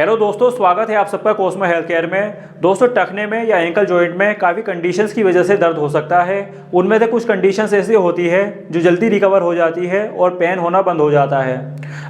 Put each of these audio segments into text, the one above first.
Hello दोस्तों, स्वागत है आप सबका कोस्मो हेल्थ केयर में। दोस्तों, टखने में या एंकल जॉइंट में काफ़ी कंडीशंस की वजह से दर्द हो सकता है। उनमें से कुछ कंडीशंस ऐसी होती है जो जल्दी रिकवर हो जाती है और पेन होना बंद हो जाता है,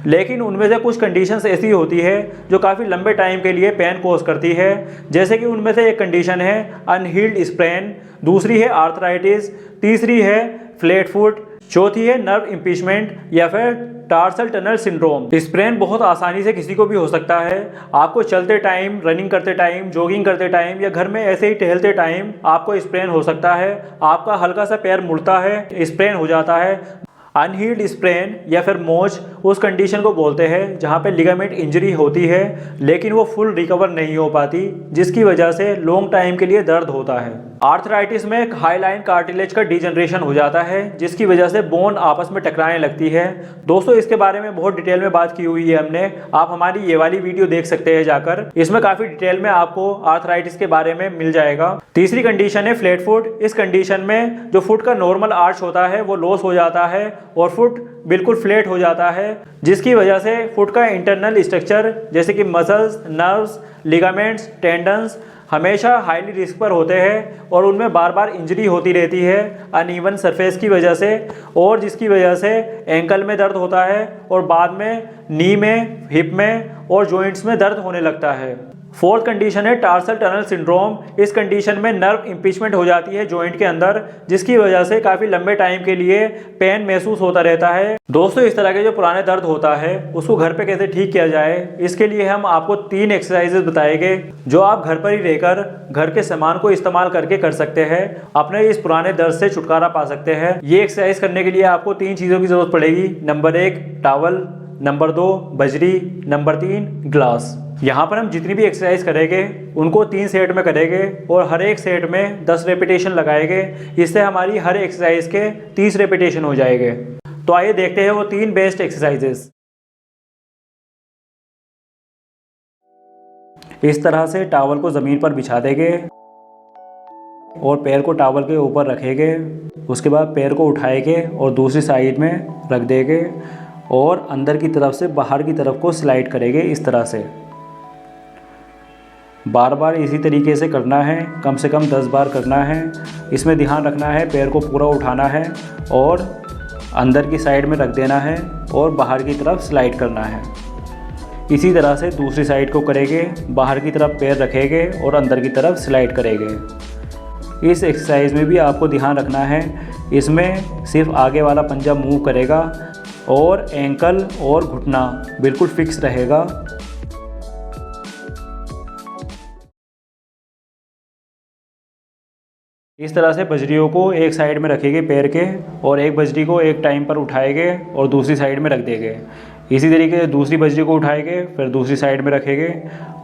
लेकिन उनमें से कुछ कंडीशंस ऐसी होती है जो काफ़ी लंबे टाइम के लिए पेन कोज करती है। जैसे कि उनमें से एक कंडीशन है अनहील्ड स्प्रेन, दूसरी है आर्थराइटिस, तीसरी है फ्लैट फुट, चौथी है नर्व इम्पीचमेंट या फिर टार्सल टनल सिंड्रोम। स्प्रेन बहुत आसानी से किसी को भी हो सकता है। आपको चलते टाइम, रनिंग करते टाइम, जॉगिंग करते टाइम या घर में ऐसे ही टहलते टाइम आपको स्प्रेन हो सकता है। आपका हल्का सा पैर मुड़ता है, स्प्रेन हो जाता है। अनहील्ड स्प्रेन या फिर मोच उस कंडीशन को बोलते हैं जहाँ पे लिगामेंट इंजरी होती है लेकिन वो फुल रिकवर नहीं हो पाती, जिसकी वजह से लॉन्ग टाइम के लिए दर्द होता है। आर्थराइटिस में हाईलाइन कार्टिलेज का डिजनरेशन हो जाता है जिसकी वजह से बोन आपस में टकराने लगती है। दोस्तों, इसके बारे में बहुत डिटेल में बात की हुई है हमने, आप हमारी ये वाली वीडियो देख सकते हैं जाकर। इसमें काफ़ी डिटेल में आपको आर्थराइटिस के बारे में मिल जाएगा। तीसरी कंडीशन है फ्लैट फुट। इस कंडीशन में जो फुट का नॉर्मल आर्च होता है वो लॉस हो जाता है और फुट बिल्कुल फ्लैट हो जाता है, जिसकी वजह से फुट का इंटरनल स्ट्रक्चर जैसे कि मसल्स, नर्व्स, लिगामेंट्स, टेंडन्स हमेशा हाईली रिस्क पर होते हैं और उनमें बार बार इंजरी होती रहती है अनइवन सरफेस की वजह से, और जिसकी वजह से एंकल में दर्द होता है और बाद में नी में, हिप में और जॉइंट्स में दर्द होने लगता है। फोर्थ कंडीशन है टार्सल टनल सिंड्रोम। इस कंडीशन में नर्व इम्पीचमेंट हो जाती है जॉइंट के अंदर, जिसकी वजह से काफ़ी लंबे टाइम के लिए पेन महसूस होता रहता है। दोस्तों, इस तरह के जो पुराने दर्द होता है उसको घर पे कैसे ठीक किया जाए, इसके लिए हम आपको 3 एक्सरसाइजेज बताएंगे जो आप घर पर ही रहकर घर के सामान को इस्तेमाल करके कर सकते हैं, अपने इस पुराने दर्द से छुटकारा पा सकते हैं। ये एक्सरसाइज करने के लिए आपको 3 चीज़ों की जरूरत पड़ेगी। नंबर 1 टॉवल, नंबर 2 बजरी, नंबर 3 ग्लास। यहाँ पर हम जितनी भी एक्सरसाइज करेंगे उनको 3 सेट में करेंगे और हर एक सेट में 10 रेपिटेशन लगाएंगे। इससे हमारी हर एक्सरसाइज के 30 रेपिटेशन हो जाएंगे। तो आइए देखते हैं वो 3 बेस्ट एक्सरसाइजेस। इस तरह से टॉवल को ज़मीन पर बिछा देंगे और पैर को टॉवल के ऊपर रखेंगे। उसके बाद पैर को उठाएंगे और दूसरी साइड में रख देंगे और अंदर की तरफ से बाहर की तरफ को स्लाइड करेंगे। इस तरह से बार बार इसी तरीके से करना है, कम से कम 10 बार करना है। इसमें ध्यान रखना है पैर को पूरा उठाना है और अंदर की साइड में रख देना है और बाहर की तरफ स्लाइड करना है। इसी तरह से दूसरी साइड को करेंगे, बाहर की तरफ पैर रखेंगे और अंदर की तरफ स्लाइड करेंगे। इस एक्सरसाइज में भी आपको ध्यान रखना है, इसमें सिर्फ आगे वाला पंजा मूव करेगा और एंकल और घुटना बिल्कुल फिक्स रहेगा। इस तरह से बजरियों को एक साइड में रखेंगे पैर के और एक बजरी को एक टाइम पर उठाएंगे और दूसरी साइड में रख देंगे। इसी तरीके से दूसरी बजरी को उठाएंगे, फिर दूसरी साइड में रखेंगे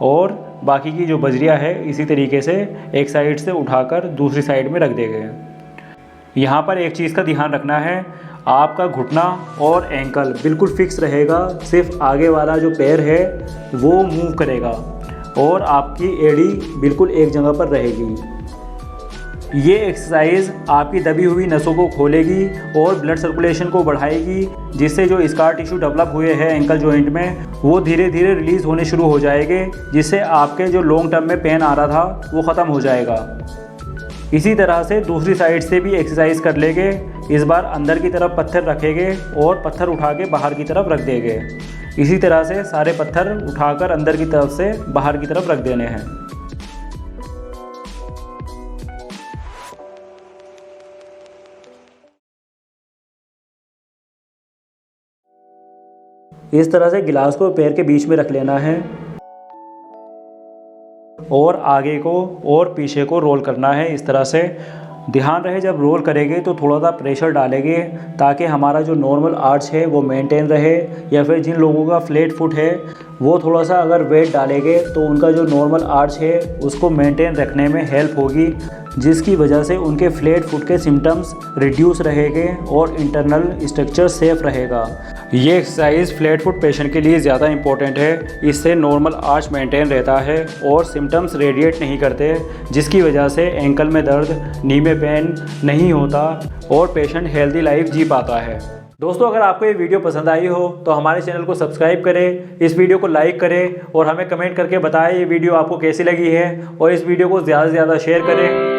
और बाकी की जो बजरियां है इसी तरीके से एक साइड से उठाकर दूसरी साइड में रख देंगे। यहाँ पर एक चीज़ का ध्यान रखना है, आपका घुटना और एंकल बिल्कुल फिक्स रहेगा, सिर्फ आगे वाला जो पैर है वो मूव करेगा और आपकी एड़ी बिल्कुल एक जगह पर रहेगी। ये एक्सरसाइज आपकी दबी हुई नसों को खोलेगी और ब्लड सर्कुलेशन को बढ़ाएगी, जिससे जो स्कार टिश्यू डेवलप हुए हैं एंकल जॉइंट में वो धीरे धीरे रिलीज़ होने शुरू हो जाएंगे, जिससे आपके जो लॉन्ग टर्म में पेन आ रहा था वो ख़त्म हो जाएगा। इसी तरह से दूसरी साइड से भी एक्सरसाइज कर लेंगे। इस बार अंदर की तरफ पत्थर रखेंगे और पत्थर उठा के बाहर की तरफ रख देंगे। इसी तरह से सारे पत्थर उठाकर अंदर की तरफ से बाहर की तरफ रख देने हैं। इस तरह से गिलास को पैर के बीच में रख लेना है और आगे को और पीछे को रोल करना है। इस तरह से ध्यान रहे जब रोल करेंगे तो थोड़ा सा प्रेशर डालेंगे ताकि हमारा जो नॉर्मल आर्च है वो मेंटेन रहे, या फिर जिन लोगों का फ्लैट फुट है वो थोड़ा सा अगर वेट डालेंगे तो उनका जो नॉर्मल आर्च है उसको मेंटेन रखने में हेल्प होगी, जिसकी वजह से उनके फ्लैट फुट के सिम्टम्स रिड्यूस रहेंगे और इंटरनल स्ट्रक्चर सेफ रहेगा। ये एक्सरसाइज फ्लैट फुट पेशेंट के लिए ज़्यादा इंपॉर्टेंट है। इससे नॉर्मल आर्च मेंटेन रहता है और सिम्टम्स रेडिएट नहीं करते, जिसकी वजह से एंकल में दर्द, नी में पेन नहीं होता और पेशेंट हेल्दी लाइफ जी पाता है। दोस्तों अगर आपको ये वीडियो पसंद आई हो तो हमारे चैनल को सब्सक्राइब करें, इस वीडियो को लाइक करें और हमें कमेंट करके बताएं ये वीडियो आपको कैसी लगी है और इस वीडियो को ज़्यादा से ज़्यादा शेयर करें